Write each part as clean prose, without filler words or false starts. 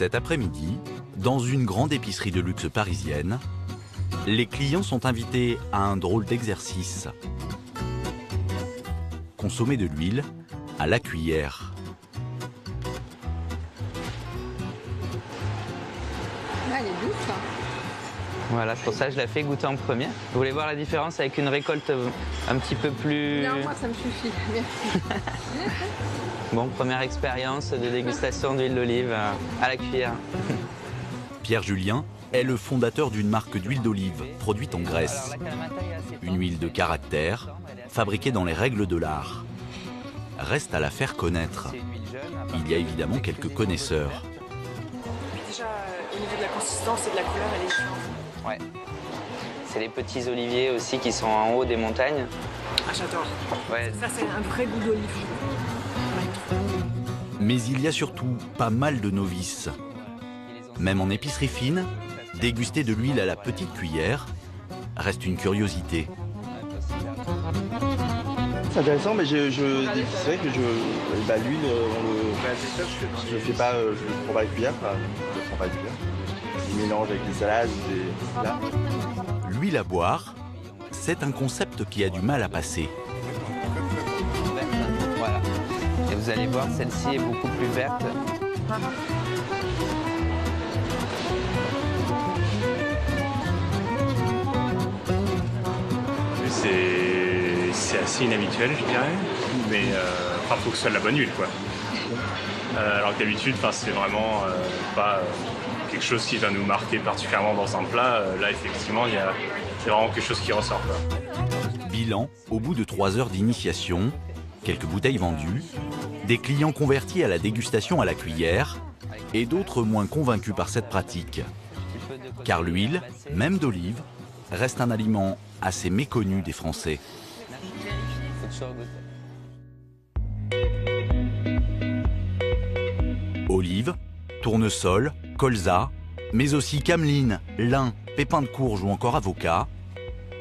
Cet après-midi, dans une grande épicerie de luxe parisienne, les clients sont invités à un drôle d'exercice. Consommer de l'huile à la cuillère. Elle est douce. Voilà, pour ça je la fais goûter en premier. Vous voulez voir la différence avec une récolte un petit peu plus... Non, moi ça me suffit, merci. Bon, première expérience de dégustation d'huile d'olive à la cuillère. Pierre Julien est le fondateur d'une marque d'huile d'olive produite en Grèce. Une huile de caractère, fabriquée dans les règles de l'art. Reste à la faire connaître. Il y a évidemment quelques connaisseurs. Déjà, au niveau de la consistance et de la couleur, elle est différente. Ouais. C'est les petits oliviers aussi qui sont en haut des montagnes. Ah, j'adore. Ouais. Ça, c'est un vrai goût d'olive. Mais il y a surtout pas mal de novices. Même en épicerie fine, déguster de l'huile à la petite cuillère reste une curiosité. C'est intéressant, mais c'est vrai que l'huile, je fais pas, je ne prends pas la cuillère, je ne prends pas la cuillère. Je mélange avec les salades, là. L'huile à boire, c'est un concept qui a du mal à passer. Voilà. Et vous allez voir, celle-ci est beaucoup plus verte. C'est assez inhabituel, je dirais, mais il faut que ce soit de la bonne huile, quoi. Alors que d'habitude, c'est vraiment pas quelque chose qui va nous marquer particulièrement dans un plat. Là, effectivement, c'est vraiment quelque chose qui ressort, quoi. Bilan, au bout de 3 heures d'initiation, quelques bouteilles vendues, des clients convertis à la dégustation à la cuillère et d'autres moins convaincus par cette pratique. Car l'huile, même d'olive, reste un aliment assez méconnu des Français. Olive, tournesol, colza, mais aussi cameline, lin, pépins de courge ou encore avocat,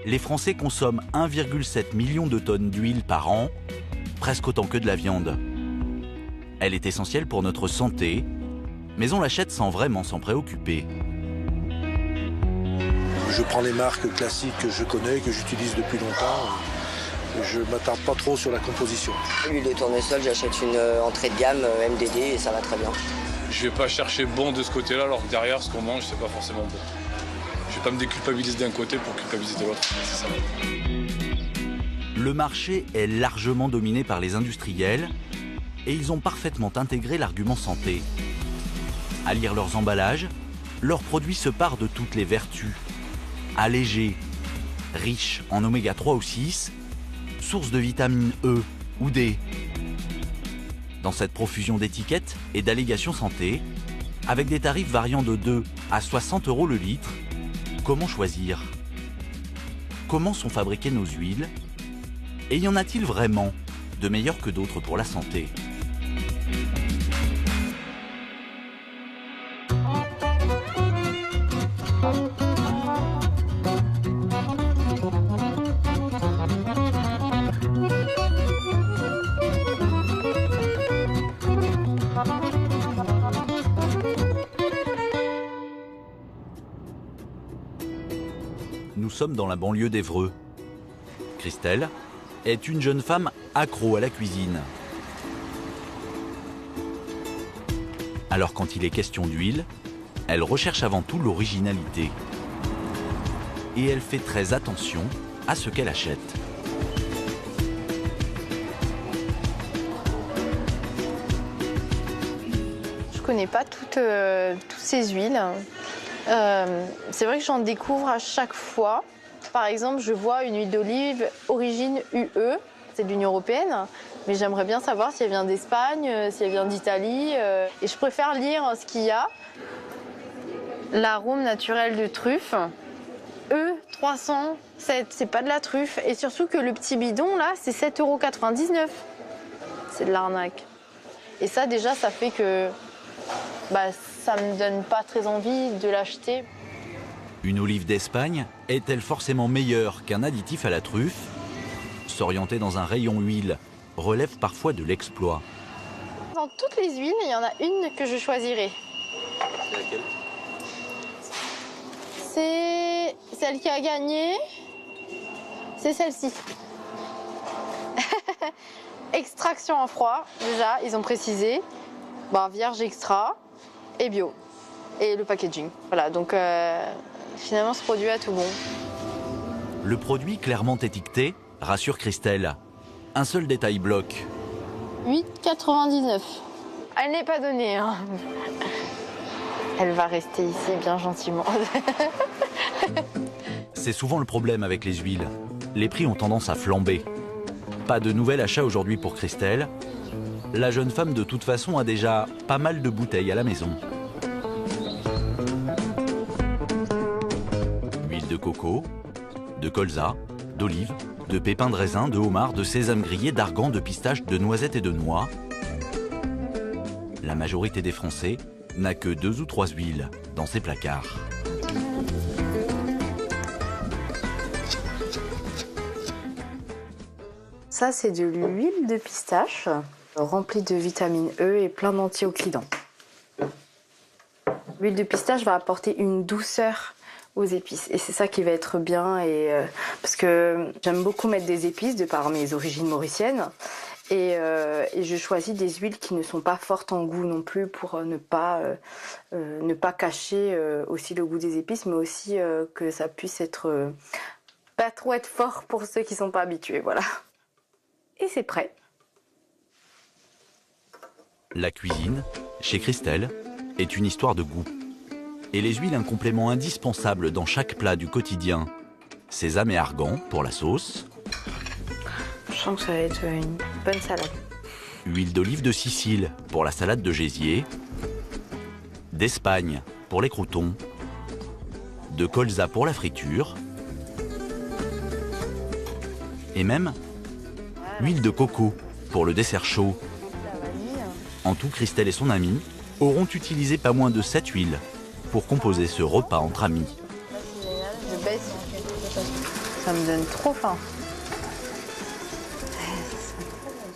les Français consomment 1,7 million de tonnes d'huile par an, presque autant que de la viande. Elle est essentielle pour notre santé, mais on l'achète sans vraiment s'en préoccuper. Je prends les marques classiques que je connais, que j'utilise depuis longtemps. Je ne m'attarde pas trop sur la composition. L'huile de tournesol, j'achète une entrée de gamme MDD et ça va très bien. Je ne vais pas chercher bon de ce côté-là, alors que derrière, ce qu'on mange, c'est pas forcément bon. Je ne vais pas me déculpabiliser d'un côté pour culpabiliser de l'autre. C'est ça. Le marché est largement dominé par les industriels et ils ont parfaitement intégré l'argument santé. À lire leurs emballages, leurs produits se parent de toutes les vertus. Allégé, riche en oméga 3 ou 6, source de vitamine E ou D. Dans cette profusion d'étiquettes et d'allégations santé, avec des tarifs variant de 2 à 60 € le litre, comment choisir? Comment sont fabriquées nos huiles? Et y en a-t-il vraiment de meilleurs que d'autres pour la santé? Nous sommes dans la banlieue d'Évreux. Christelle est une jeune femme accro à la cuisine. Alors quand il est question d'huile, elle recherche avant tout l'originalité. Et elle fait très attention à ce qu'elle achète. Je ne connais pas toutes ces huiles. C'est vrai que j'en découvre à chaque fois. Par exemple, je vois une huile d'olive origine UE, c'est de l'Union européenne, mais j'aimerais bien savoir si elle vient d'Espagne, si elle vient d'Italie. Et je préfère lire ce qu'il y a. L'arôme naturel de truffe, E307, c'est pas de la truffe. Et surtout que le petit bidon, là, c'est 7,99 €. C'est de l'arnaque. Et ça, déjà, ça fait que ça me donne pas très envie de l'acheter. Une olive d'Espagne est-elle forcément meilleure qu'un additif à la truffe? S'orienter dans un rayon huile relève parfois de l'exploit. Dans toutes les huiles, il y en a une que je choisirais. C'est laquelle? C'est celle qui a gagné. C'est celle-ci. Extraction en froid, déjà, ils ont précisé. Bon, vierge extra et bio. Et le packaging. Voilà, donc finalement, ce produit a tout bon. Le produit clairement étiqueté rassure Christelle. Un seul détail bloque. 8,99. Elle n'est pas donnée, hein. Elle va rester ici bien gentiment. C'est souvent le problème avec les huiles. Les prix ont tendance à flamber. Pas de nouvel achat aujourd'hui pour Christelle. La jeune femme de toute façon a déjà pas mal de bouteilles à la maison. Huile de coco, de colza, d'olive, de pépins de raisin, de homard, de sésame grillé, d'argan, de pistache, de noisettes et de noix. La majorité des Français n'a que 2 ou 3 huiles dans ses placards. Ça, c'est de l'huile de pistache remplie de vitamine E et plein d'antioxydants. L'huile de pistache va apporter une douceur aux épices et c'est ça qui va être bien parce que j'aime beaucoup mettre des épices de par mes origines mauriciennes et je choisis des huiles qui ne sont pas fortes en goût non plus pour ne pas cacher aussi le goût des épices, mais aussi que ça puisse être pas trop être fort pour ceux qui sont pas habitués, voilà. Et c'est prêt. La cuisine, chez Christelle, est une histoire de goût. Et les huiles un complément indispensable dans chaque plat du quotidien. Sésame et argan pour la sauce. Je sens que ça va être une bonne salade. Huile d'olive de Sicile pour la salade de gésier. D'Espagne pour les croûtons. De colza pour la friture. Et même huile de coco pour le dessert chaud. En tout, Christelle et son amie auront utilisé pas moins de 7 huiles pour composer ce repas entre amis. Je baisse. Ça me donne trop faim.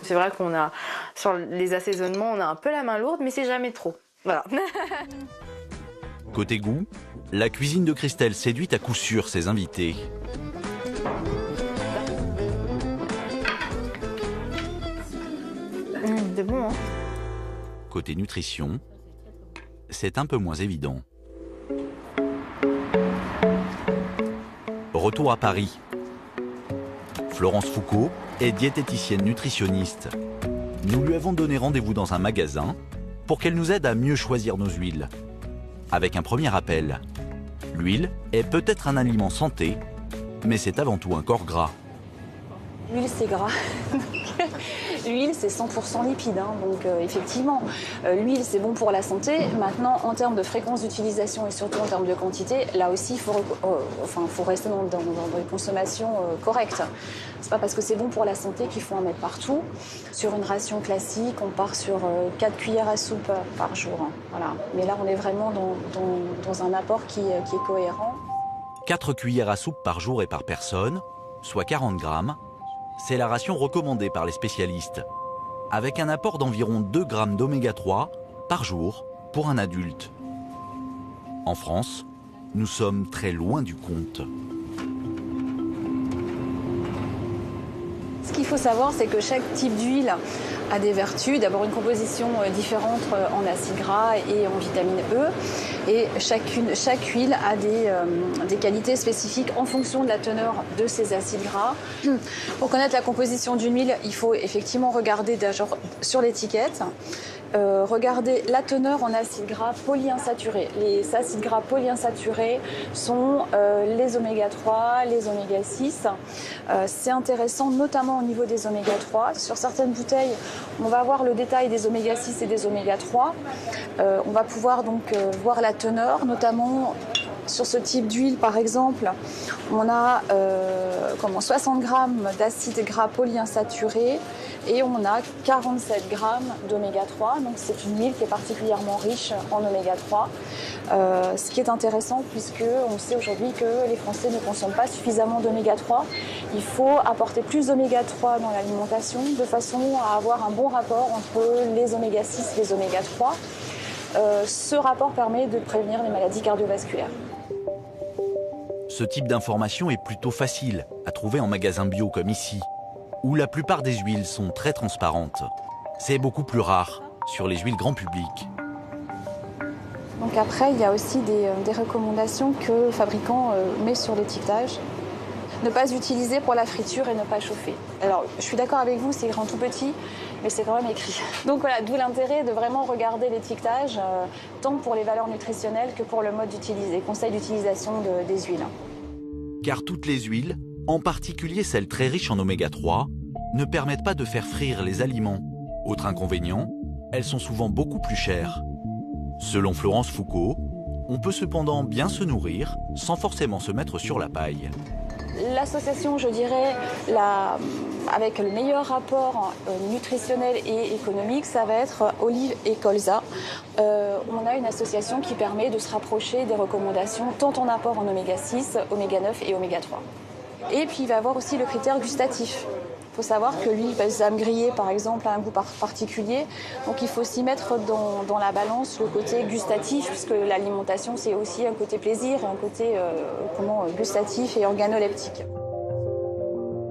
C'est vrai qu'on a, sur les assaisonnements, on a un peu la main lourde, mais c'est jamais trop. Voilà. Côté goût, la cuisine de Christelle séduit à coup sûr ses invités. C'est bon, hein. Côté nutrition, c'est un peu moins évident. Retour à Paris. Florence Foucault est diététicienne nutritionniste. Nous lui avons donné rendez-vous dans un magasin pour qu'elle nous aide à mieux choisir nos huiles. Avec un premier rappel, l'huile est peut-être un aliment santé, mais c'est avant tout un corps gras. L'huile, c'est gras. L'huile, c'est 100% lipide, hein, donc effectivement, l'huile, c'est bon pour la santé. Maintenant, en termes de fréquence d'utilisation et surtout en termes de quantité, là aussi, il faut rester dans des consommations correctes. C'est pas parce que c'est bon pour la santé qu'il faut en mettre partout. Sur une ration classique, on part sur 4 cuillères à soupe par jour. Hein, voilà. Mais là, on est vraiment dans un apport qui est cohérent. 4 cuillères à soupe par jour et par personne, soit 40 grammes. C'est la ration recommandée par les spécialistes, avec un apport d'environ 2 grammes d'oméga 3 par jour pour un adulte. En France, nous sommes très loin du compte. Ce qu'il faut savoir, c'est que chaque type d'huile a des vertus. D'abord, une composition différente en acides gras et en vitamine E. Et chaque huile a des qualités spécifiques en fonction de la teneur de ces acides gras. Pour connaître la composition d'une huile, il faut effectivement regarder sur l'étiquette. Regardez la teneur en acides gras polyinsaturés. Les acides gras polyinsaturés sont les oméga 3, les oméga 6. C'est intéressant notamment au niveau des oméga 3. Sur certaines bouteilles, on va avoir le détail des oméga 6 et des oméga 3. On va pouvoir donc voir la teneur, notamment sur ce type d'huile par exemple. On a 60 grammes d'acides gras polyinsaturés et on a 47 grammes d'oméga 3. Donc c'est une huile qui est particulièrement riche en oméga 3. Ce qui est intéressant puisque on sait aujourd'hui que les Français ne consomment pas suffisamment d'oméga 3. Il faut apporter plus d'oméga 3 dans l'alimentation de façon à avoir un bon rapport entre les oméga 6 et les oméga 3. ce rapport permet de prévenir les maladies cardiovasculaires. Ce type d'information est plutôt facile à trouver en magasin bio comme ici, où la plupart des huiles sont très transparentes. C'est beaucoup plus rare sur les huiles grand public. Donc après, il y a aussi des recommandations que le fabricant met sur l'étiquetage. Ne pas utiliser pour la friture et ne pas chauffer. Alors, je suis d'accord avec vous, c'est grand tout petit, mais c'est quand même écrit. Donc voilà, d'où l'intérêt de vraiment regarder l'étiquetage, tant pour les valeurs nutritionnelles que pour le mode d'utilisation, conseil d'utilisation des huiles. Car toutes les huiles, en particulier celles très riches en oméga 3, ne permettent pas de faire frire les aliments. Autre inconvénient, elles sont souvent beaucoup plus chères. Selon Florence Foucault, on peut cependant bien se nourrir sans forcément se mettre sur la paille. L'association, je dirais, avec le meilleur rapport nutritionnel et économique, ça va être olive et colza. On a une association qui permet de se rapprocher des recommandations, tant en apport en oméga 6, oméga 9 et oméga 3. Et puis il va y avoir aussi le critère gustatif. Il faut savoir que l'huile balsam grillé, par exemple, a un goût particulier. Donc il faut aussi mettre dans la balance le côté gustatif, puisque l'alimentation, c'est aussi un côté plaisir et un côté gustatif et organoleptique.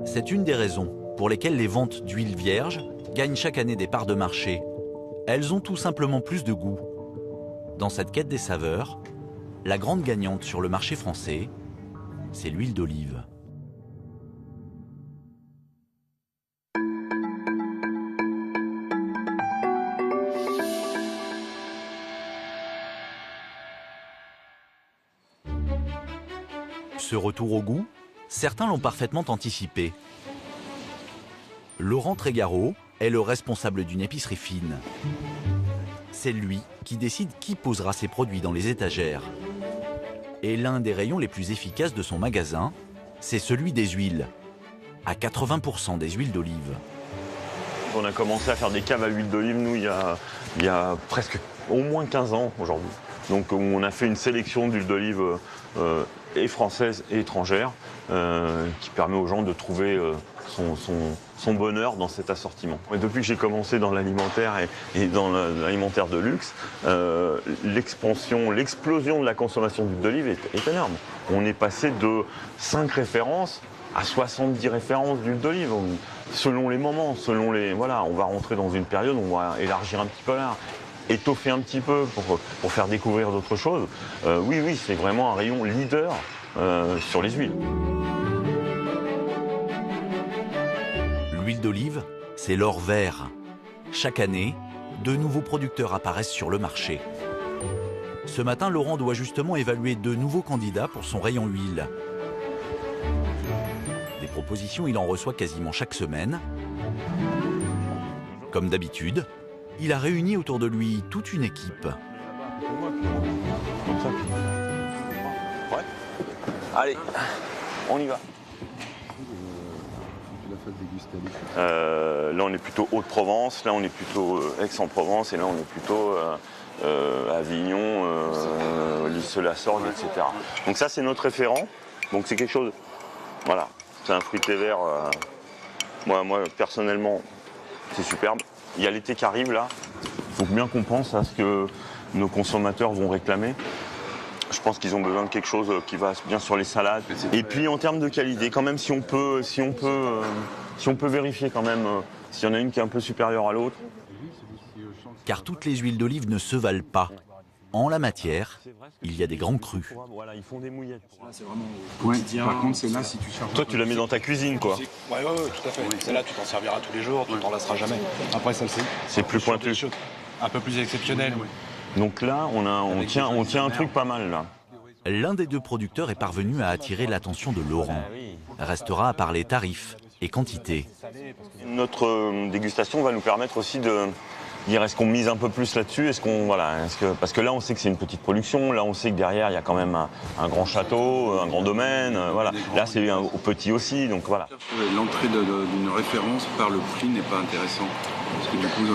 C'est une des raisons pour lesquelles les ventes d'huiles vierges gagnent chaque année des parts de marché. Elles ont tout simplement plus de goût. Dans cette quête des saveurs, la grande gagnante sur le marché français, c'est l'huile d'olive. Ce retour au goût, certains l'ont parfaitement anticipé. Laurent Trégaro est le responsable d'une épicerie fine. C'est lui qui décide qui posera ses produits dans les étagères. Et l'un des rayons les plus efficaces de son magasin, c'est celui des huiles. À 80% des huiles d'olive. On a commencé à faire des caves à huile d'olive, nous, il y a presque au moins 15 ans aujourd'hui. Donc on a fait une sélection d'huile d'olive et française et étrangère qui permet aux gens de trouver son bonheur dans cet assortiment. Et depuis que j'ai commencé dans l'alimentaire et dans l'alimentaire de luxe, l'explosion de la consommation d'huile d'olive est énorme. On est passé de 5 références à 70 références d'huile d'olive, selon les moments, voilà, on va rentrer dans une période où on va élargir un petit peu là, étoffer un petit peu pour faire découvrir d'autres choses. Oui, c'est vraiment un rayon leader sur les huiles. L'huile d'olive, c'est l'or vert. Chaque année, de nouveaux producteurs apparaissent sur le marché. Ce matin, Laurent doit justement évaluer de nouveaux candidats pour son rayon huile. Des propositions, il en reçoit quasiment chaque semaine. Comme d'habitude, il a réuni autour de lui toute une équipe. Ouais. Allez, on y va. Là, on est plutôt Haute-Provence, là, on est plutôt Aix-en-Provence, et là, on est plutôt Avignon, Lisse-la-Sorgue, etc. Donc ça, c'est notre référent. Donc c'est quelque chose... Voilà, c'est un fruité vert. Moi, personnellement, c'est superbe. Il y a l'été qui arrive, là. Il faut bien qu'on pense à ce que nos consommateurs vont réclamer. Je pense qu'ils ont besoin de quelque chose qui va bien sur les salades. Et puis en termes de qualité, quand même, si on peut vérifier quand même s'il y en a une qui est un peu supérieure à l'autre. Car toutes les huiles d'olive ne se valent pas. En la matière, il y a des grands crus. Voilà, ils font des mouillettes. C'est vraiment quotidien. Par contre, celle-là, si tu cherches... Toi, tu la mets dans ta cuisine, quoi. Ouais, tout à fait. Celle-là, tu t'en serviras tous les jours, tu t'en lasseras jamais. Après, celle-ci, c'est plus pointu. Un peu plus exceptionnel. Donc là, on tient un truc pas mal, là. L'un des deux producteurs est parvenu à attirer l'attention de Laurent. Restera à parler tarifs et quantité. Notre dégustation va nous permettre aussi de dire est-ce qu'on mise un peu plus là-dessus, parce que là on sait que c'est une petite production, là on sait que derrière il y a quand même un grand château, un grand domaine, voilà. Là c'est au petit aussi, donc voilà. L'entrée d'une référence par le prix n'est pas intéressant, parce que du coup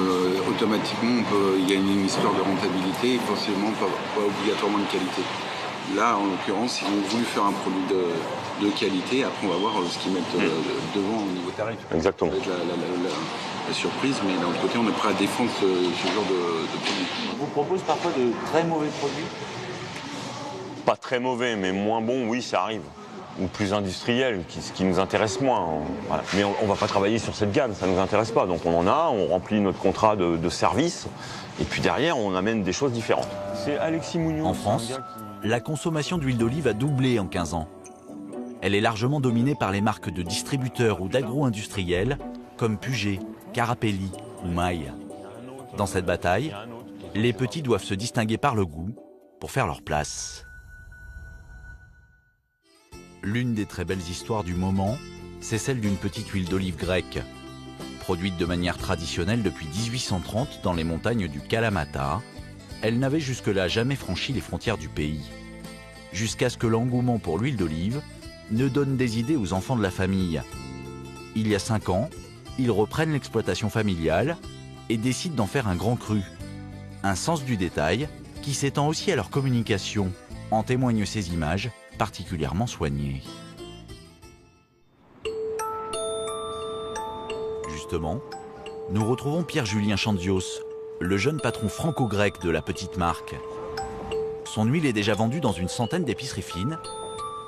automatiquement il y a une histoire de rentabilité et forcément pas obligatoirement de qualité. Là en l'occurrence ils ont voulu faire un produit de qualité, après on va voir ce qu'ils mettent devant au niveau tarif. Exactement. surprise, mais d'un autre côté, on est prêt à défendre ce genre de produit. On vous propose parfois de très mauvais produits? Pas très mauvais, mais moins bon, oui, ça arrive. Ou plus industriel, ce qui nous intéresse moins. Voilà. Mais on ne va pas travailler sur cette gamme, ça ne nous intéresse pas. Donc on en a, on remplit notre contrat de service, et puis derrière, on amène des choses différentes. C'est Alexis Mougnon. En France, la consommation d'huile d'olive a doublé en 15 ans. Elle est largement dominée par les marques de distributeurs ou d'agro-industriels comme Puget, Carapelli ou Maille. Dans cette bataille, les petits doivent se distinguer par le goût pour faire leur place. L'une des très belles histoires du moment, c'est celle d'une petite huile d'olive grecque. Produite de manière traditionnelle depuis 1830 dans les montagnes du Kalamata, elle n'avait jusque-là jamais franchi les frontières du pays. Jusqu'à ce que l'engouement pour l'huile d'olive ne donne des idées aux enfants de la famille. Il y a 5 ans, ils reprennent l'exploitation familiale et décident d'en faire un grand cru. Un sens du détail qui s'étend aussi à leur communication, en témoignent ces images particulièrement soignées. Justement, nous retrouvons Pierre-Julien Chandios, le jeune patron franco-grec de la petite marque. Son huile est déjà vendue dans une centaine d'épiceries fines,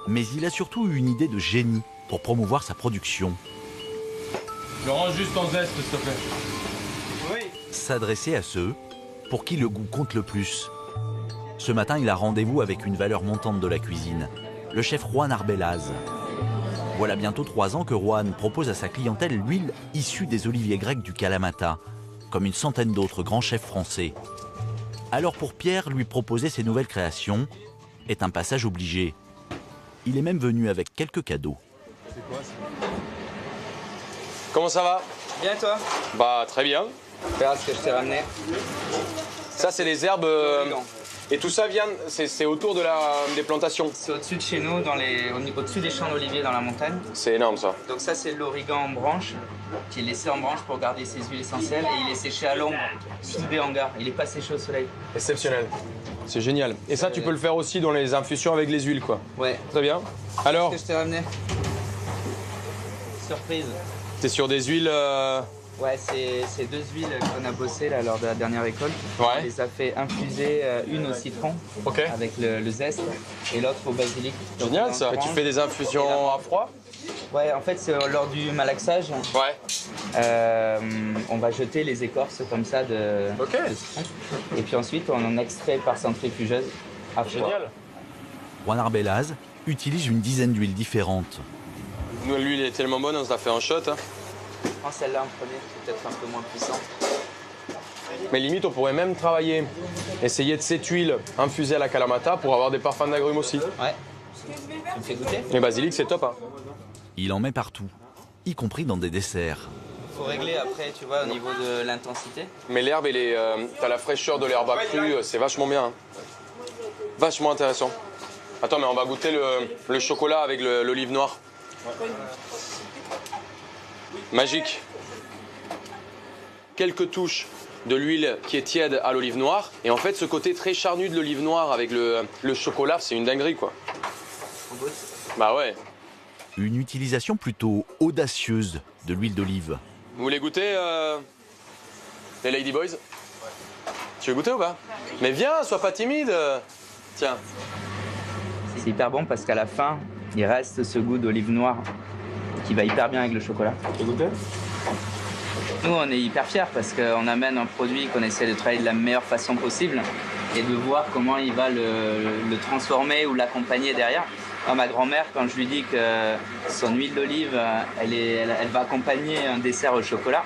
mais il a surtout eu une idée de génie pour promouvoir sa production. Je range juste en zeste, s'il te plaît. Oui. S'adresser à ceux pour qui le goût compte le plus. Ce matin, il a rendez-vous avec une valeur montante de la cuisine, le chef Juan Arbelaz. Voilà bientôt 3 ans que Juan propose à sa clientèle l'huile issue des oliviers grecs du Kalamata, comme une centaine d'autres grands chefs français. Alors pour Pierre, lui proposer ses nouvelles créations est un passage obligé. Il est même venu avec quelques cadeaux. C'est quoi ça? Comment ça va? Bien toi? Bah très bien. Regarde ce que je t'ai ramené. Ça c'est les herbes... Et tout ça vient, c'est autour de des plantations? C'est au-dessus de chez nous, au-dessus des champs d'oliviers dans la montagne. C'est énorme ça. Donc ça c'est l'origan en branche, qui est laissé en branche pour garder ses huiles essentielles et il est séché à l'ombre, sous des hangars. Il n'est pas séché au soleil. Exceptionnel. C'est génial. Et ça tu peux le faire aussi dans les infusions avec les huiles quoi? Ouais. Très bien. Alors? Qu'est-ce que je t'ai ramené? Surprise. T'es sur des huiles... Ouais, c'est 2 huiles qu'on a bossées là, lors de la dernière récolte. Ouais. On les a fait infuser, une au citron, avec le zeste, et l'autre au basilic. Génial ça. Et tu fais des infusions à froid? Ouais, en fait, c'est lors du malaxage. Ouais. On va jeter les écorces comme ça de citron. Et puis ensuite, on en extrait par centrifugeuse à froid. Génial. Juan Arbelaz utilise une dizaine d'huiles différentes. Nous, l'huile est tellement bonne, on se l'a fait en shot. Hein. Prends celle-là en premier, c'est peut-être un peu moins puissant. Mais limite, on pourrait même travailler, essayer de cette huile infusée à la Kalamata pour avoir des parfums d'agrumes aussi. Ouais. Tu me fais goûter? Le basilic, c'est top. Hein. Il en met partout, y compris dans des desserts. Faut régler après, tu vois, au niveau de l'intensité. Mais l'herbe, t'as la fraîcheur de l'herbe crue, c'est vachement bien. Hein. Vachement intéressant. Attends, mais on va goûter le chocolat avec l'olive noire. Magique. Quelques touches de l'huile qui est tiède à l'olive noire. Et en fait, ce côté très charnu de l'olive noire avec le chocolat, c'est une dinguerie, quoi. On goûte? Bah ouais. Une utilisation plutôt audacieuse de l'huile d'olive. Vous voulez goûter, les Lady Boys? Tu veux goûter ou pas? Mais viens, sois pas timide. Tiens. C'est hyper bon parce qu'à la fin, il reste ce goût d'olive noire qui va hyper bien avec le chocolat. Tu veux goûter? Nous, on est hyper fiers parce qu'on amène un produit qu'on essaie de travailler de la meilleure façon possible et de voir comment il va le transformer ou l'accompagner derrière. Moi, ma grand-mère, quand je lui dis que son huile d'olive, elle va accompagner un dessert au chocolat,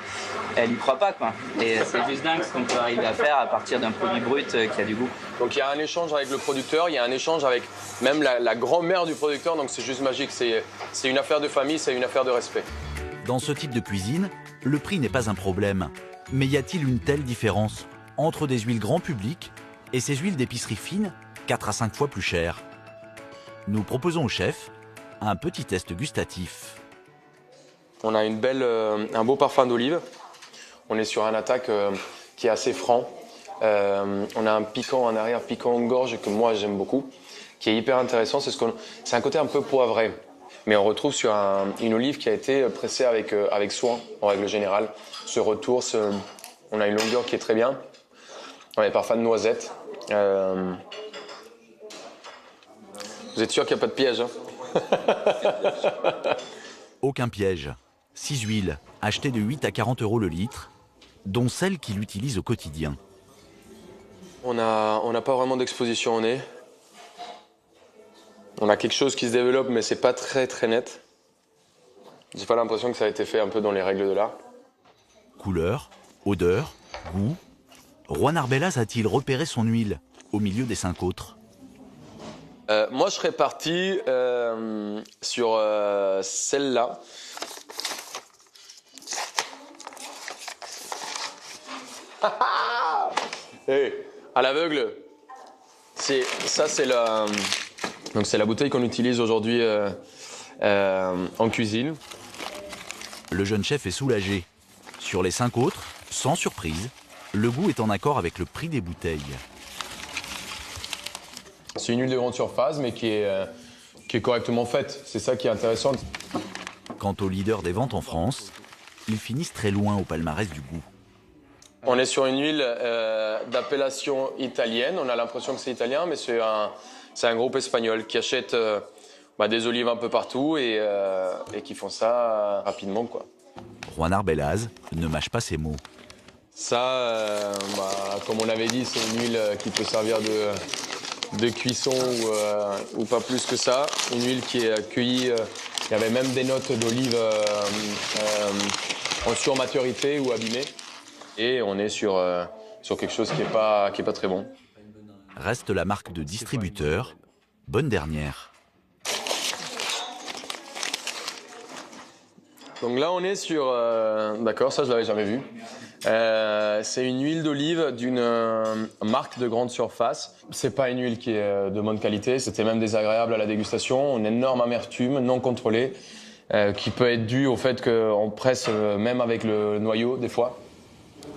elle y croit pas, quoi. Et c'est juste dingue ce qu'on peut arriver à faire à partir d'un produit brut qui a du goût. Donc il y a un échange avec le producteur, il y a un échange avec même la grand-mère du producteur, donc c'est juste magique. C'est une affaire de famille, c'est une affaire de respect. Dans ce type de cuisine, le prix n'est pas un problème. Mais y a-t-il une telle différence entre des huiles grand public et ces huiles d'épicerie fine 4 à 5 fois plus chères? Nous proposons au chef un petit test gustatif. On a un beau parfum d'olive. On est sur un attaque qui est assez franc. On a un piquant en arrière, piquant de gorge que moi j'aime beaucoup, qui est hyper intéressant. C'est un côté un peu poivré. Mais on retrouve sur une olive qui a été pressée avec soin, en règle générale. Ce retour, on a une longueur qui est très bien. On a des parfums de noisettes. Vous êtes sûr qu'il n'y a pas de piège, hein? Aucun piège. 6 huiles, achetées de 8 à 40 € le litre, dont celles qu'il utilise au quotidien. On n'a pas vraiment d'exposition au nez. On a quelque chose qui se développe, mais c'est pas très très net. J'ai pas l'impression que ça a été fait un peu dans les règles de l'art. Couleur, odeur, goût. Juan Arbelaz a-t-il repéré son huile au milieu des 5 autres? Moi, je serais parti sur celle-là. Hey, à l'aveugle, c'est la bouteille qu'on utilise aujourd'hui en cuisine. Le jeune chef est soulagé. Sur les 5 autres, sans surprise, le goût est en accord avec le prix des bouteilles. C'est une huile de grande surface, mais qui est correctement faite. C'est ça qui est intéressant. Quant au leader des ventes en France, ils finissent très loin au palmarès du goût. On est sur une huile d'appellation italienne. On a l'impression que c'est italien, mais c'est un groupe espagnol qui achète des olives un peu partout et qui font ça rapidement, quoi. Juan Arbelaz ne mâche pas ses mots. Ça, comme on l'avait dit, c'est une huile qui peut servir de cuisson ou pas plus que ça. Une huile qui est cueillie, il y avait même des notes d'olive en surmaturité ou abîmée. Et on est sur quelque chose qui est pas très bon. Reste la marque de distributeur, Bonne Dernière. Donc là, on est sur... D'accord, ça, je l'avais jamais vu. C'est une huile d'olive d'une marque de grande surface. C'est pas une huile qui est de bonne qualité. C'était même désagréable à la dégustation. Une énorme amertume non contrôlée qui peut être due au fait qu'on presse même avec le noyau, des fois.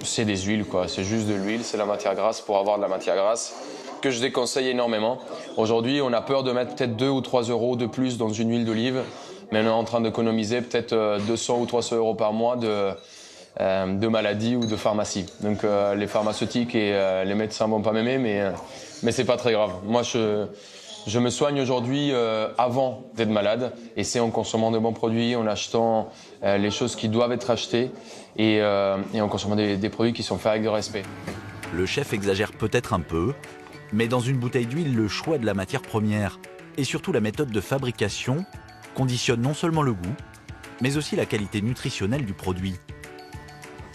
C'est des huiles, quoi. C'est juste de l'huile, c'est la matière grasse pour avoir de la matière grasse que je déconseille énormément. Aujourd'hui, on a peur de mettre peut-être 2 ou 3 € de plus dans une huile d'olive, mais on est en train d'économiser peut-être 200 ou 300 € par mois de maladies ou de pharmacie. Donc les pharmaceutiques et les médecins vont pas m'aimer, mais c'est pas très grave. Moi, je me soigne aujourd'hui avant d'être malade, et c'est en consommant de bons produits, en achetant les choses qui doivent être achetées et en consommant des produits qui sont faits avec de respect. Le chef exagère peut-être un peu, mais dans une bouteille d'huile, le choix de la matière première et surtout la méthode de fabrication conditionne non seulement le goût, mais aussi la qualité nutritionnelle du produit.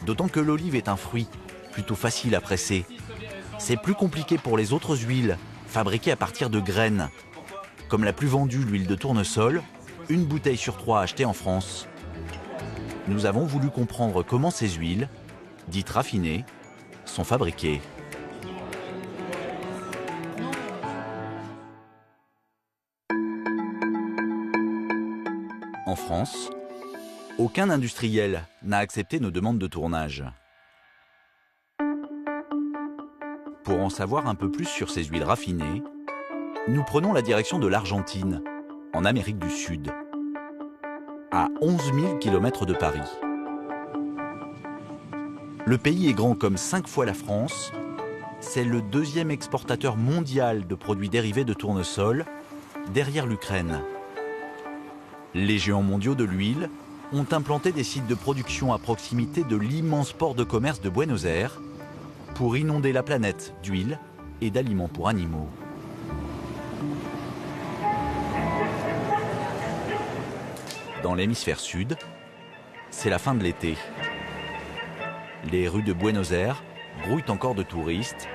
D'autant que l'olive est un fruit plutôt facile à presser. C'est plus compliqué pour les autres huiles, fabriquées à partir de graines. Comme la plus vendue, l'huile de tournesol, une bouteille sur 3 achetée en France. Nous avons voulu comprendre comment ces huiles, dites raffinées, sont fabriquées. En France, aucun industriel n'a accepté nos demandes de tournage. Pour en savoir un peu plus sur ces huiles raffinées, nous prenons la direction de l'Argentine, en Amérique du Sud, à 11 000 km de Paris. Le pays est grand comme 5 fois la France. C'est le 2e exportateur mondial de produits dérivés de tournesol, derrière l'Ukraine. Les géants mondiaux de l'huile ont implanté des sites de production à proximité de l'immense port de commerce de Buenos Aires pour inonder la planète d'huile et d'aliments pour animaux. Dans l'hémisphère sud, c'est la fin de l'été. Les rues de Buenos Aires grouillent encore de touristes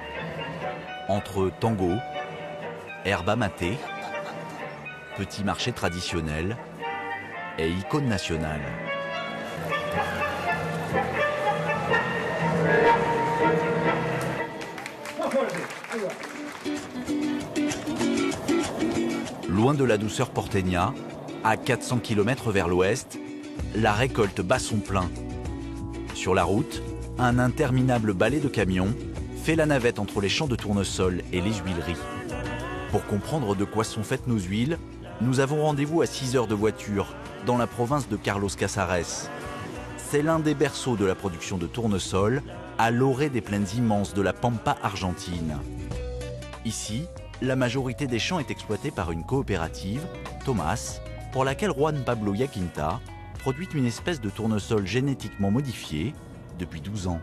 entre tango, herba maté, petits marchés traditionnels et icônes nationales. Loin de la douceur porteña, à 400 km vers l'ouest, la récolte bat son plein. Sur la route, un interminable balai de camions fait la navette entre les champs de tournesol et les huileries. Pour comprendre de quoi sont faites nos huiles, Nous avons rendez-vous à 6 heures de voiture, dans la province de Carlos Casares. C'est l'un des berceaux de la production de tournesol, à l'orée des plaines immenses de la Pampa argentine. Ici, la majorité des champs est exploitée par une coopérative, Thomas, pour laquelle Juan Pablo Yaquinta produit une espèce de tournesol génétiquement modifié depuis 12 ans.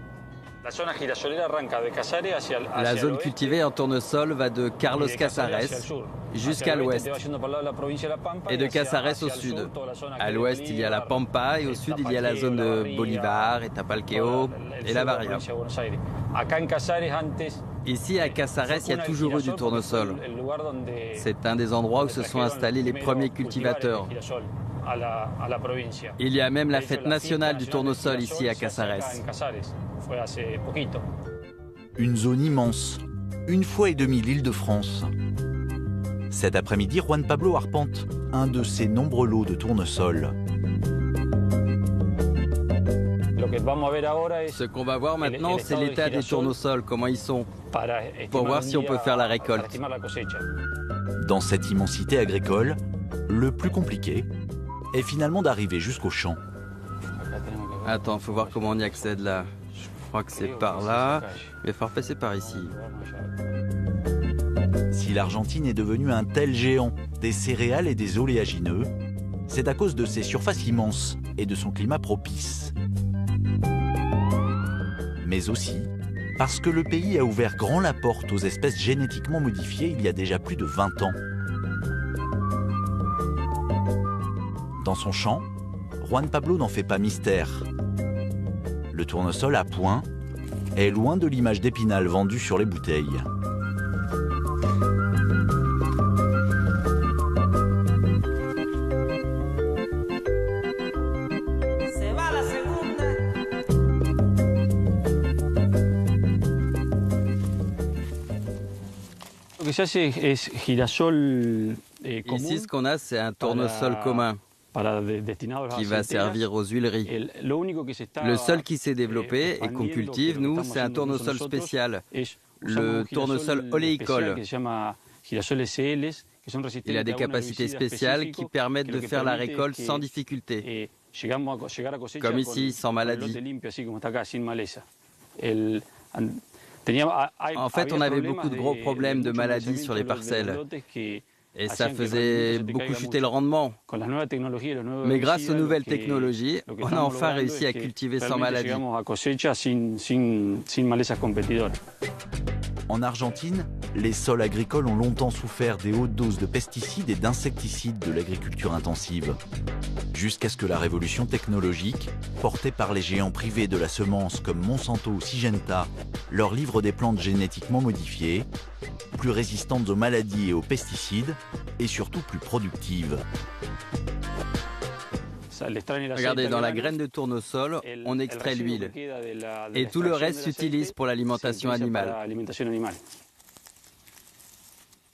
La zone cultivée en tournesol va de Carlos Casares jusqu'à l'ouest et de Casares au sud. À l'ouest, il y a la Pampa et au sud, il y a la zone de Bolivar, Etapalqueo et La Varia. Ici, à Casares, il y a toujours eu du tournesol. C'est un des endroits où se sont installés les premiers cultivateurs. Il y a même la fête nationale du tournesol ici à Casares. Une zone immense, 1,5 fois l'Île-de-France. Cet après-midi, Juan Pablo arpente un de ses nombreux lots de tournesol. Ce qu'on va voir maintenant, c'est l'état des tournesols, comment ils sont, pour voir si on peut faire la récolte. Dans cette immensité agricole, le plus compliqué est finalement d'arriver jusqu'au champ. Attends, faut voir comment on y accède là. Je crois que c'est par là, mais il faut repasser par ici. Si l'Argentine est devenue un tel géant des céréales et des oléagineux, c'est à cause de ses surfaces immenses et de son climat propice. Mais aussi parce que le pays a ouvert grand la porte aux espèces génétiquement modifiées il y a déjà plus de 20 ans. Dans son champ, Juan Pablo n'en fait pas mystère. Le tournesol à point est loin de l'image d'Épinal vendue sur les bouteilles. Ici, ce qu'on a, c'est un tournesol commun qui va servir aux huileries. Le seul qui s'est développé et qu'on cultive, nous, c'est un tournesol spécial, le tournesol oléicole. Il a des capacités spéciales qui permettent de faire la récolte sans difficulté, comme ici, sans maladie. En fait, on avait beaucoup de gros problèmes de maladies sur les parcelles. Et ça faisait beaucoup chuter le rendement. Mais grâce aux nouvelles technologies, on a enfin réussi à cultiver sans maladie. En Argentine, les sols agricoles ont longtemps souffert des hautes doses de pesticides et d'insecticides de l'agriculture intensive. Jusqu'à ce que la révolution technologique, portée par les géants privés de la semence comme Monsanto ou Syngenta, leur livre des plantes génétiquement modifiées, plus résistantes aux maladies et aux pesticides, et surtout plus productives. Regardez, dans la graine de tournesol, on extrait l'huile. Et tout le reste s'utilise pour l'alimentation animale.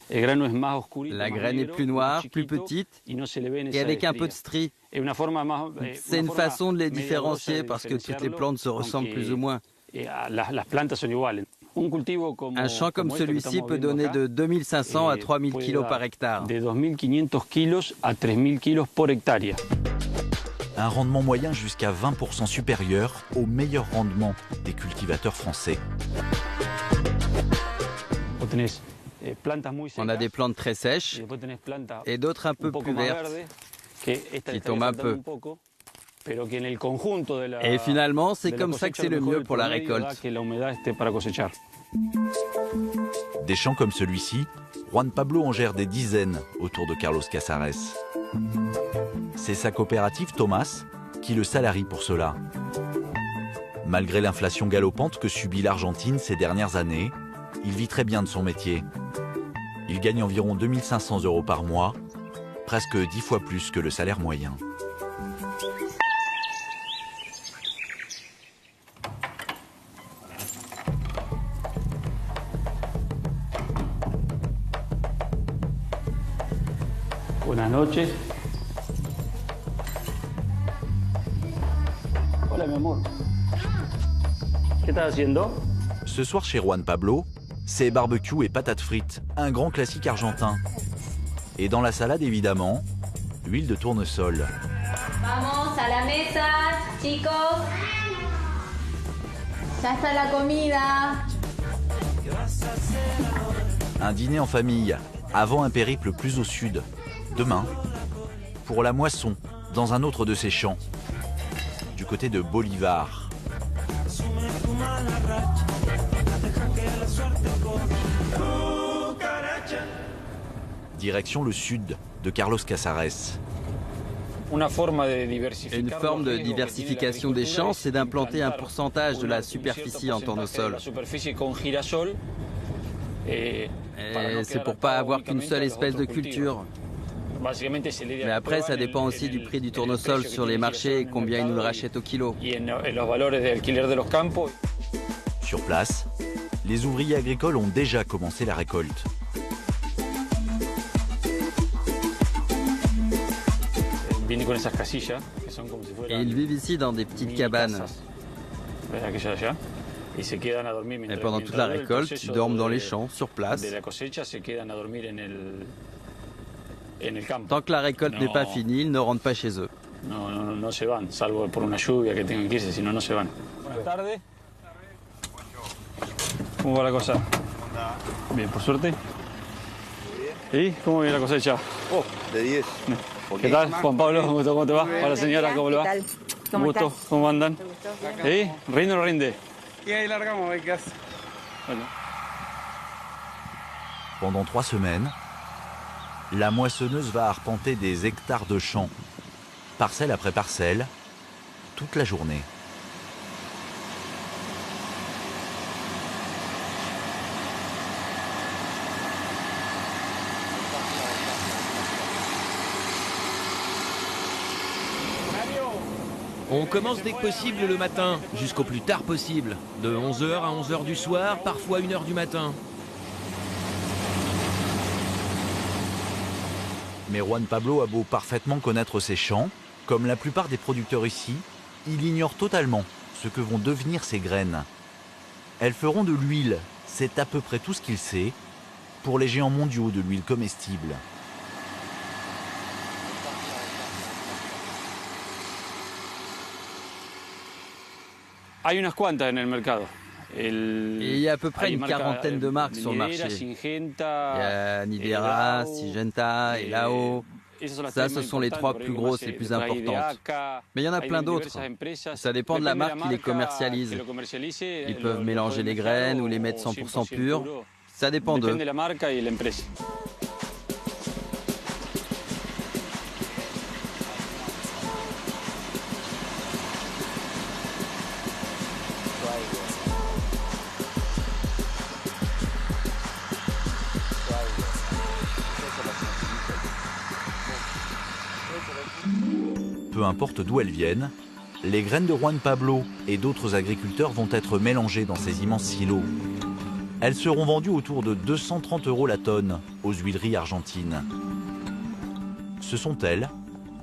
La graine est plus noire, plus petite, et avec un peu de stries. C'est une façon de les différencier parce que toutes les plantes se ressemblent plus ou moins. Un champ comme celui-ci peut donner de 2500 à 3000 kg par hectare. Un rendement moyen jusqu'à 20% supérieur au meilleur rendement des cultivateurs français. On a des plantes très sèches et d'autres un peu plus vertes qui tombent un peu. Et finalement, c'est comme ça que c'est le mieux pour la récolte. Des champs comme celui-ci, Juan Pablo en gère des dizaines autour de Carlos Casares. C'est sa coopérative Thomas qui le salarie pour cela. Malgré l'inflation galopante que subit l'Argentine ces dernières années, il vit très bien de son métier. Il gagne environ 2500 € par mois, presque 10 fois plus que le salaire moyen. Buenas noches. Hola, mi amor. ¿Qué estás haciendo? Ce soir chez Juan Pablo, c'est barbecue et patates frites, un grand classique argentin. Et dans la salade, évidemment, l'huile de tournesol. Vamos a la mesa, chicos. Ya está la comida. Un dîner en famille, avant un périple plus au sud. Demain, pour la moisson, dans un autre de ses champs, du côté de Bolivar. Direction le sud de Carlos Casares. Une forme de diversification des champs, c'est d'implanter un pourcentage de la superficie en tournesol. Et c'est pour pas avoir qu'une seule espèce de culture. Mais après, ça dépend aussi du prix du tournesol sur les marchés et combien ils nous le rachètent au kilo. Sur place, les ouvriers agricoles ont déjà commencé la récolte. Et ils vivent ici dans des petites cabanes. Et pendant toute la récolte, ils dorment dans les champs, sur place. Tant que la récolte n'est pas finie, ils ne rentrent pas chez eux. ¿Cómo va la cosa? Bien, por suerte. ¿Y cómo viene la cosecha? Oh, de 10. ¿Qué tal, Juan Pablo? ¿Cómo te va? Hola señora, ¿cómo le va? Un gusto, ¿cómo andan? ¿Y? ¿Rinde o no rinde? Y ahí largamos, becas. Bueno. Pendant 3 semaines, la moissonneuse va arpenter des hectares de champs, parcelle après parcelle, toute la journée. On commence dès que possible le matin, jusqu'au plus tard possible. De 11h à 11h du soir, parfois 1h du matin. Mais Juan Pablo a beau parfaitement connaître ses champs, comme la plupart des producteurs ici, il ignore totalement ce que vont devenir ces graines. Elles feront de l'huile, c'est à peu près tout ce qu'il sait, pour les géants mondiaux de l'huile comestible. Hay unas cuantas en el mercado. Et il y a à peu près une quarantaine de marques sur le marché. Il y a Nidera, Syngenta et Lao. Ça, ce sont les 3 plus grosses et plus importantes. Mais il y en a plein d'autres. Ça dépend de la marque qui les commercialise. Ils peuvent mélanger les graines ou les mettre 100% pures. Ça dépend d'eux. Peu importe d'où elles viennent, les graines de Juan Pablo et d'autres agriculteurs vont être mélangées dans ces immenses silos. Elles seront vendues autour de 230 € la tonne aux huileries argentines. Ce sont elles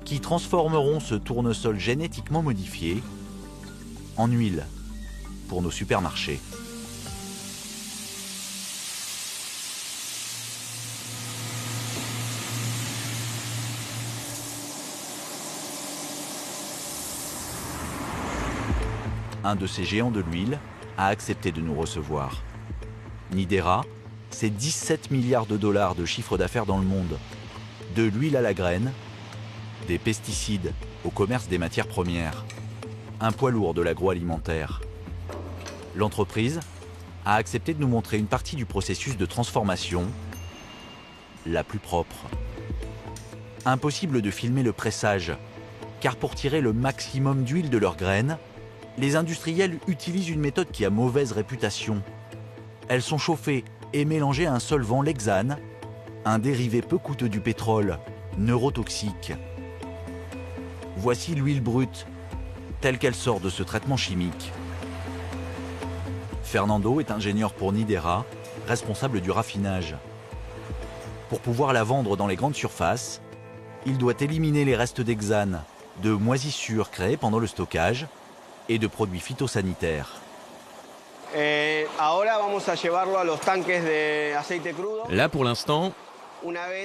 qui transformeront ce tournesol génétiquement modifié en huile pour nos supermarchés. Un de ces géants de l'huile a accepté de nous recevoir. Nidera, c'est 17 milliards de dollars de chiffre d'affaires dans le monde. De l'huile à la graine, des pesticides au commerce des matières premières. Un poids lourd de l'agroalimentaire. L'entreprise a accepté de nous montrer une partie du processus de transformation, la plus propre. Impossible de filmer le pressage, car pour tirer le maximum d'huile de leurs graines, les industriels utilisent une méthode qui a mauvaise réputation. Elles sont chauffées et mélangées à un solvant, l'hexane, un dérivé peu coûteux du pétrole, neurotoxique. Voici l'huile brute, telle qu'elle sort de ce traitement chimique. Fernando est ingénieur pour Nidera, responsable du raffinage. Pour pouvoir la vendre dans les grandes surfaces, il doit éliminer les restes d'hexane, de moisissures créées pendant le stockage, et de produits phytosanitaires. Là, pour l'instant,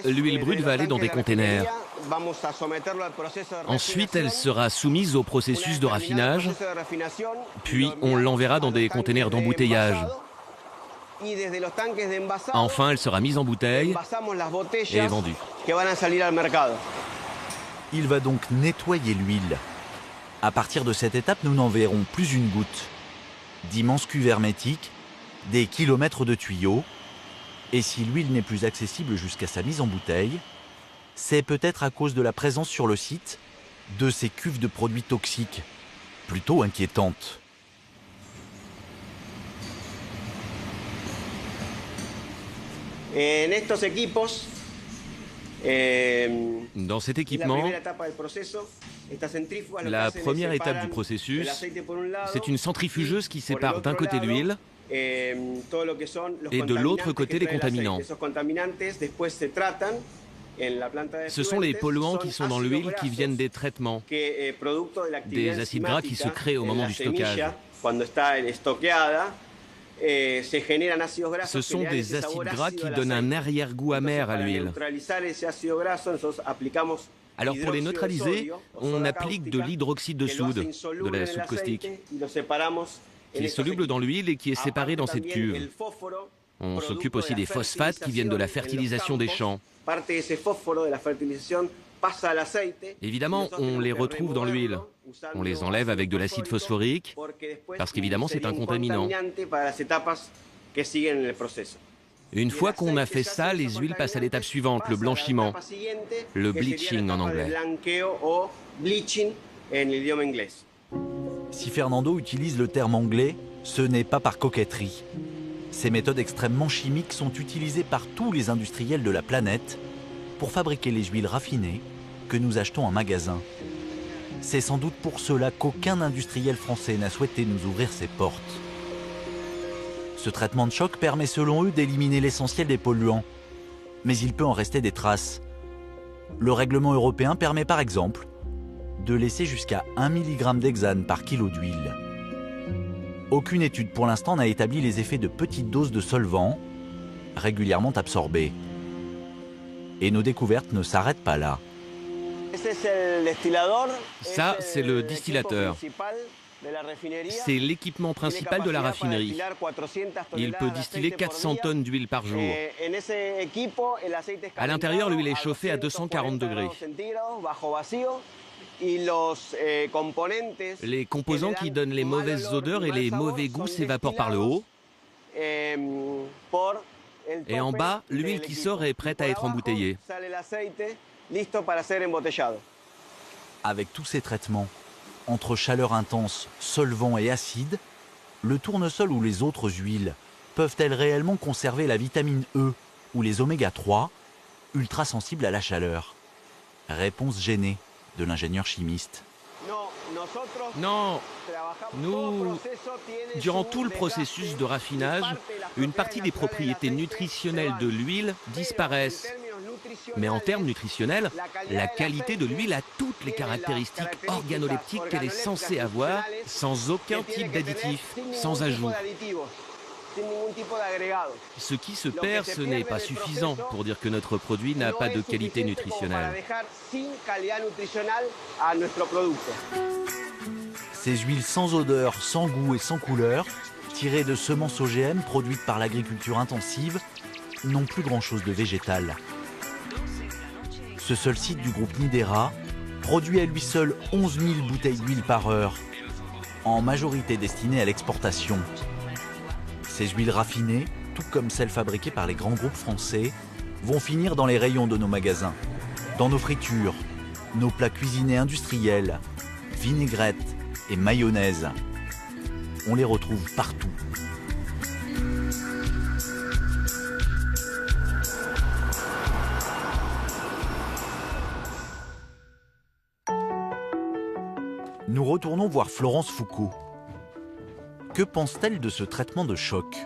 L'huile brute va aller dans des containers. Ensuite, elle sera soumise au processus de raffinage, puis on l'enverra dans des containers d'embouteillage. Enfin, elle sera mise en bouteille et vendue. Il va donc nettoyer l'huile. À partir de cette étape, nous n'en verrons plus une goutte. D'immenses cuves hermétiques, des kilomètres de tuyaux. Et si l'huile n'est plus accessible jusqu'à sa mise en bouteille, c'est peut-être à cause de la présence sur le site de ces cuves de produits toxiques, plutôt inquiétantes. Dans cet équipement, la première étape du processus, c'est une centrifugeuse qui sépare d'un côté l'huile et de l'autre côté les contaminants. Ce sont les polluants qui sont dans l'huile qui viennent des traitements, des acides gras qui se créent au moment du stockage. Ce sont des acides gras qui donnent un arrière-goût amer à l'huile. Alors pour les neutraliser, on applique de l'hydroxyde de soude, de la soude caustique, qui est soluble dans l'huile et qui est séparé dans cette cuve. On s'occupe aussi des phosphates qui viennent de la fertilisation des champs. Évidemment, on les retrouve dans l'huile. On les enlève avec de l'acide phosphorique, parce qu'évidemment c'est un contaminant. Une fois qu'on a fait ça, les huiles passent à l'étape suivante, le blanchiment, le bleaching en anglais. Si Fernando utilise le terme anglais, ce n'est pas par coquetterie. Ces méthodes extrêmement chimiques sont utilisées par tous les industriels de la planète pour fabriquer les huiles raffinées que nous achetons en magasin. C'est sans doute pour cela qu'aucun industriel français n'a souhaité nous ouvrir ses portes. Ce traitement de choc permet selon eux d'éliminer l'essentiel des polluants, mais il peut en rester des traces. Le règlement européen permet par exemple de laisser jusqu'à 1 mg d'hexane par kilo d'huile. Aucune étude pour l'instant n'a établi les effets de petites doses de solvants régulièrement absorbés. Et nos découvertes ne s'arrêtent pas là. Ça, c'est le distillateur. C'est l'équipement principal de la raffinerie. Il peut distiller 400 tonnes d'huile par jour. À l'intérieur, l'huile est chauffée à 240 degrés. Les composants qui donnent les mauvaises odeurs et les mauvais goûts s'évaporent par le haut. Et en bas, l'huile qui sort est prête à être embouteillée. Avec tous ces traitements, entre chaleur intense, solvant et acide, le tournesol ou les autres huiles peuvent-elles réellement conserver la vitamine E ou les oméga 3, ultra sensibles à la chaleur? Réponse gênée de l'ingénieur chimiste. Non, nous, durant tout le processus de raffinage, une partie des propriétés nutritionnelles de l'huile disparaissent. Mais en termes nutritionnels, la qualité de l'huile a toutes les caractéristiques organoleptiques qu'elle est censée avoir, sans aucun type d'additif, sans ajout. Ce qui se perd, ce n'est pas suffisant pour dire que notre produit n'a pas de qualité nutritionnelle. Ces huiles sans odeur, sans goût et sans couleur, tirées de semences OGM produites par l'agriculture intensive, n'ont plus grand-chose de végétal. Ce seul site du groupe Nidera produit à lui seul 11 000 bouteilles d'huile par heure, en majorité destinées à l'exportation. Ces huiles raffinées, tout comme celles fabriquées par les grands groupes français, vont finir dans les rayons de nos magasins, dans nos fritures, nos plats cuisinés industriels, vinaigrettes et mayonnaise. On les retrouve partout. Nous retournons voir Florence Foucault. Que pense-t-elle de ce traitement de choc?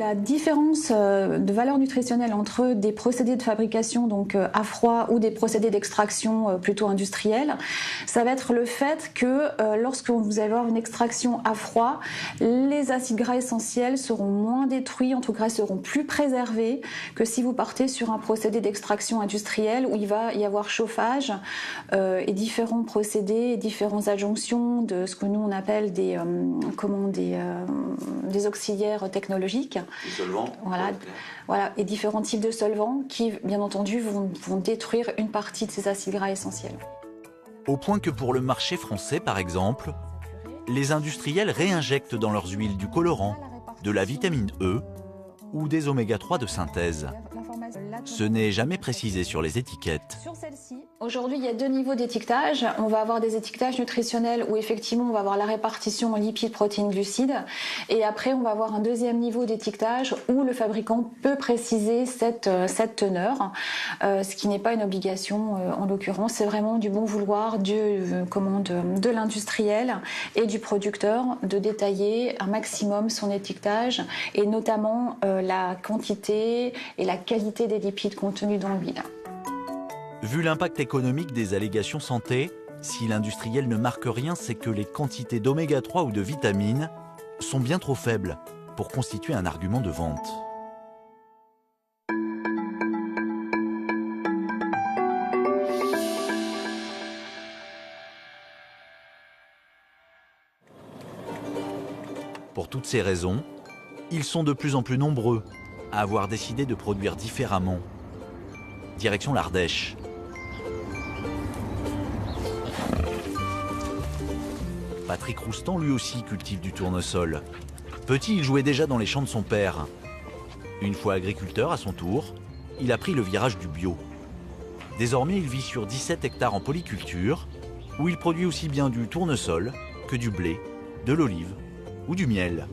la différence de valeur nutritionnelle entre des procédés de fabrication donc à froid ou des procédés d'extraction plutôt industriels, ça va être le fait que lorsque vous allez avoir une extraction à froid, les acides gras essentiels seront moins détruits, en tout cas seront plus préservés que si vous partez sur un procédé d'extraction industrielle où il va y avoir chauffage et différents procédés, et différentes adjonctions de ce que nous on appelle des auxiliaires technologiques. Des solvants. Voilà, et différents types de solvants qui, bien entendu, vont détruire une partie de ces acides gras essentiels. Au point que pour le marché français, par exemple, les industriels réinjectent dans leurs huiles du colorant, de la vitamine E ou des oméga-3 de synthèse. Ce n'est jamais précisé sur les étiquettes. Sur celle-ci, aujourd'hui, il y a 2 niveaux d'étiquetage. On va avoir des étiquetages nutritionnels où effectivement on va avoir la répartition en lipides, protéines, glucides. Et après, on va avoir un deuxième niveau d'étiquetage où le fabricant peut préciser cette teneur, ce qui n'est pas une obligation en l'occurrence. C'est vraiment du bon vouloir de l'industriel et du producteur de détailler un maximum son étiquetage et notamment la quantité et la qualité des lipides contenus dans l'huile. Vu l'impact économique des allégations santé, si l'industriel ne marque rien, c'est que les quantités d'oméga-3 ou de vitamines sont bien trop faibles pour constituer un argument de vente. Pour toutes ces raisons, ils sont de plus en plus nombreux à avoir décidé de produire différemment. Direction l'Ardèche. Patrick Roustan, lui aussi, cultive du tournesol. Petit, il jouait déjà dans les champs de son père. Une fois agriculteur à son tour, il a pris le virage du bio. Désormais, il vit sur 17 hectares en polyculture, où il produit aussi bien du tournesol que du blé, de l'olive ou du miel.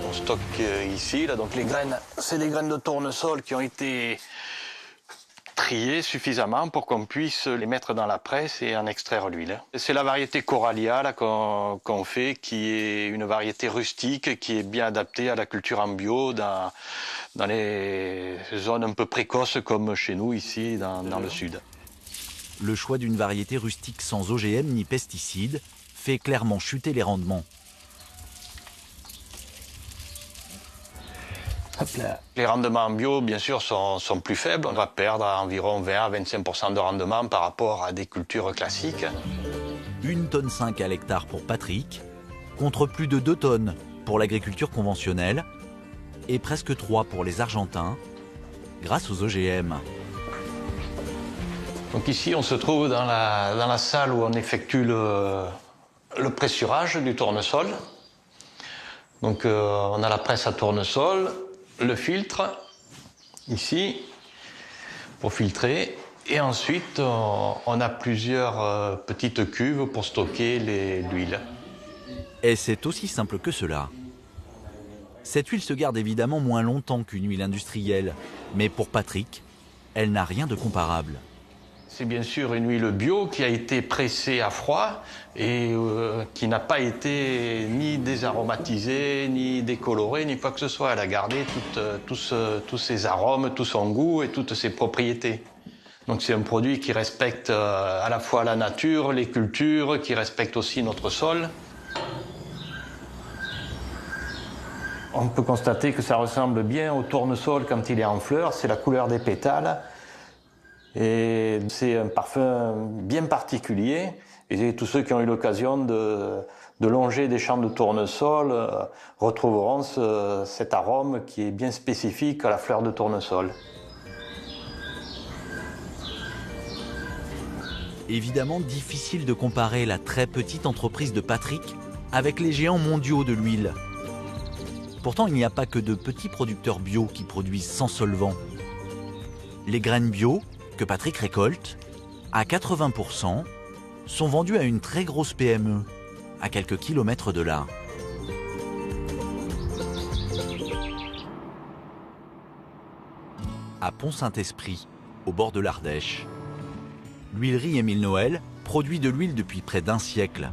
On stocke ici, là, donc les graines, c'est des graines de tournesol qui ont été triées suffisamment pour qu'on puisse les mettre dans la presse et en extraire l'huile. C'est la variété Corallia là, qu'on fait, qui est une variété rustique, qui est bien adaptée à la culture en bio dans les zones un peu précoces comme chez nous ici dans le sud. Le choix d'une variété rustique sans OGM ni pesticides fait clairement chuter les rendements. Les rendements en bio, bien sûr, sont plus faibles. On va perdre environ 20 à 25% de rendement par rapport à des cultures classiques. 1,5 tonne à l'hectare pour Patrick, contre plus de 2 tonnes pour l'agriculture conventionnelle et presque 3 pour les Argentins, grâce aux OGM. Donc ici, on se trouve dans la salle où on effectue le pressurage du tournesol. Donc on a la presse à tournesol, le filtre, ici, pour filtrer. Et ensuite, on a plusieurs petites cuves pour stocker l'huile. Et c'est aussi simple que cela. Cette huile se garde évidemment moins longtemps qu'une huile industrielle, mais pour Patrick, elle n'a rien de comparable. C'est bien sûr une huile bio qui a été pressée à froid et qui n'a pas été ni désaromatisée, ni décolorée, ni quoi que ce soit. Elle a gardé tous ses arômes, tout son goût et toutes ses propriétés. Donc c'est un produit qui respecte à la fois la nature, les cultures, qui respecte aussi notre sol. On peut constater que ça ressemble bien au tournesol quand il est en fleurs, c'est la couleur des pétales. Et c'est un parfum bien particulier. Et tous ceux qui ont eu l'occasion de longer des champs de tournesol retrouveront cet arôme qui est bien spécifique à la fleur de tournesol. Évidemment, difficile de comparer la très petite entreprise de Patrick avec les géants mondiaux de l'huile. Pourtant, il n'y a pas que de petits producteurs bio qui produisent sans solvant. Les graines bio que Patrick récolte, à 80%, sont vendues à une très grosse PME, à quelques kilomètres de là. À Pont-Saint-Esprit, au bord de l'Ardèche, l'huilerie Émile Noël produit de l'huile depuis près d'1 siècle.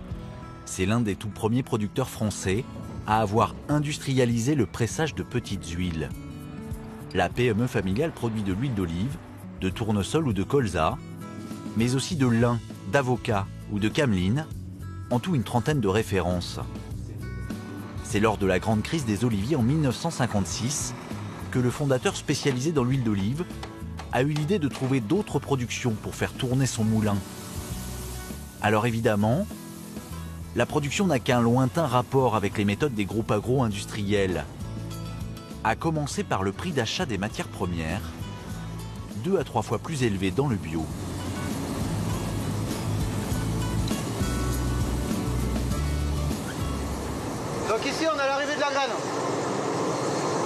C'est l'un des tout premiers producteurs français à avoir industrialisé le pressage de petites huiles. La PME familiale produit de l'huile d'olive, de tournesol ou de colza, mais aussi de lin, d'avocat ou de cameline, en tout une trentaine de références. C'est lors de la grande crise des oliviers en 1956 que le fondateur spécialisé dans l'huile d'olive a eu l'idée de trouver d'autres productions pour faire tourner son moulin. Alors évidemment, la production n'a qu'un lointain rapport avec les méthodes des groupes agro-industriels, à commencer par le prix d'achat des matières premières, 2 à 3 fois plus élevé dans le bio. Donc ici on a l'arrivée de la graine.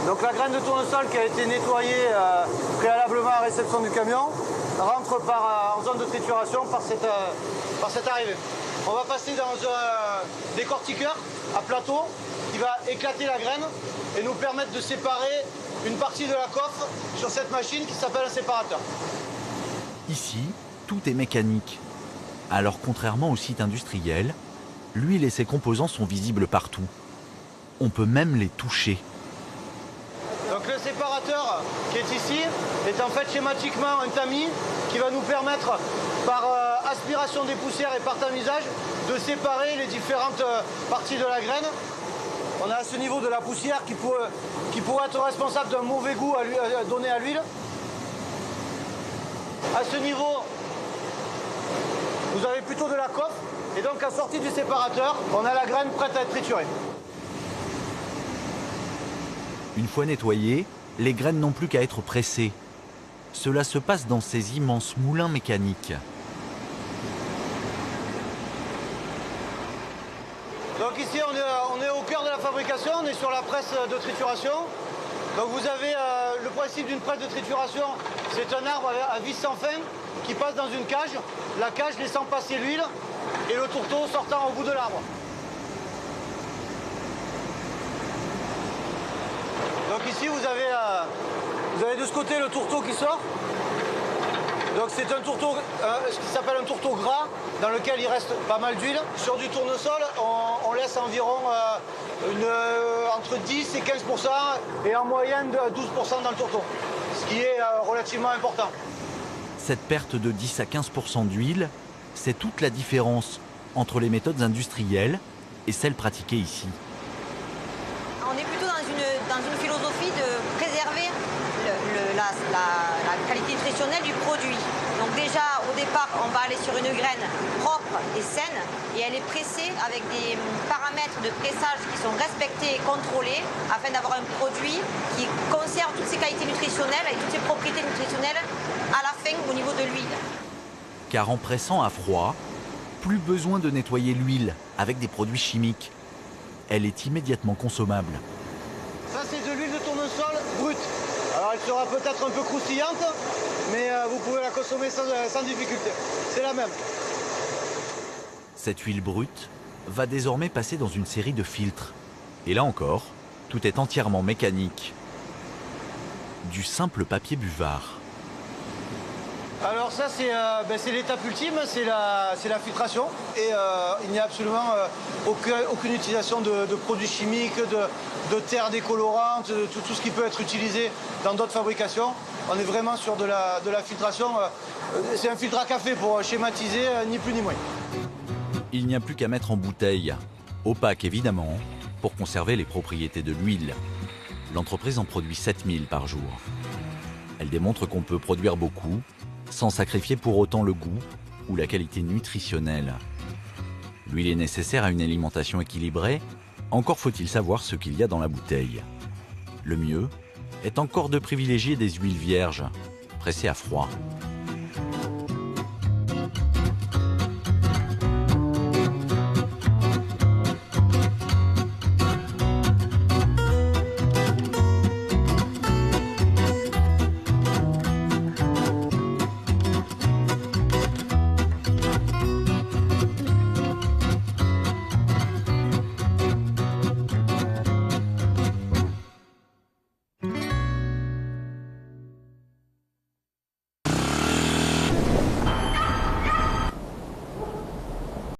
Donc la graine de tournesol qui a été nettoyée préalablement à la réception du camion rentre en zone de trituration par cette arrivée. On va passer dans un décortiqueur à plateau qui va éclater la graine et nous permettre de séparer une partie de la coiffe sur cette machine qui s'appelle un séparateur. Ici, tout est mécanique. Alors contrairement au site industriel, l'huile et ses composants sont visibles partout. On peut même les toucher. Donc le séparateur qui est ici est en fait schématiquement un tamis qui va nous permettre par aspiration des poussières et par tamisage de séparer les différentes parties de la graine. On a à ce niveau de la poussière qui pourrait être responsable d'un mauvais goût donné à l'huile. À ce niveau, vous avez plutôt de la coiffe et donc à sortie du séparateur, on a la graine prête à être triturée. Une fois nettoyées, les graines n'ont plus qu'à être pressées. Cela se passe dans ces immenses moulins mécaniques. Donc ici on est au cœur de la fabrication, on est sur la presse de trituration. Donc vous avez le principe d'une presse de trituration, c'est un arbre à vis sans fin qui passe dans une cage, la cage laissant passer l'huile et le tourteau sortant au bout de l'arbre. Donc ici vous avez de ce côté le tourteau qui sort. Donc c'est un tourteau, ce qui s'appelle un tourteau gras, dans lequel il reste pas mal d'huile. Sur du tournesol, on laisse environ entre 10 et 15% et en moyenne de 12% dans le tourteau, ce qui est relativement important. Cette perte de 10 à 15% d'huile, c'est toute la différence entre les méthodes industrielles et celles pratiquées ici. On est plutôt dans une philosophie de préserver la qualité nutritionnelle du produit. Donc déjà, au départ, on va aller sur une graine propre et saine et elle est pressée avec des paramètres de pressage qui sont respectés et contrôlés afin d'avoir un produit qui conserve toutes ses qualités nutritionnelles et toutes ses propriétés nutritionnelles à la fin au niveau de l'huile. Car en pressant à froid, plus besoin de nettoyer l'huile avec des produits chimiques. Elle est immédiatement consommable. Ça c'est de l'huile de tournesol brute. Alors elle sera peut-être un peu croustillante, mais vous pouvez la consommer sans difficulté. C'est la même. Cette huile brute va désormais passer dans une série de filtres. Et là encore, tout est entièrement mécanique. Du simple papier buvard. Alors ça c'est l'étape ultime, c'est la filtration. Et il n'y a absolument aucune utilisation de produits chimiques, de terre décolorante, de tout ce qui peut être utilisé dans d'autres fabrications. On est vraiment sur de la filtration. C'est un filtre à café pour schématiser, ni plus ni moins. Il n'y a plus qu'à mettre en bouteille, opaque évidemment, pour conserver les propriétés de l'huile. L'entreprise en produit 7000 par jour. Elle démontre qu'on peut produire beaucoup, sans sacrifier pour autant le goût ou la qualité nutritionnelle. L'huile est nécessaire à une alimentation équilibrée, encore faut-il savoir ce qu'il y a dans la bouteille. Le mieux est encore de privilégier des huiles vierges, pressées à froid.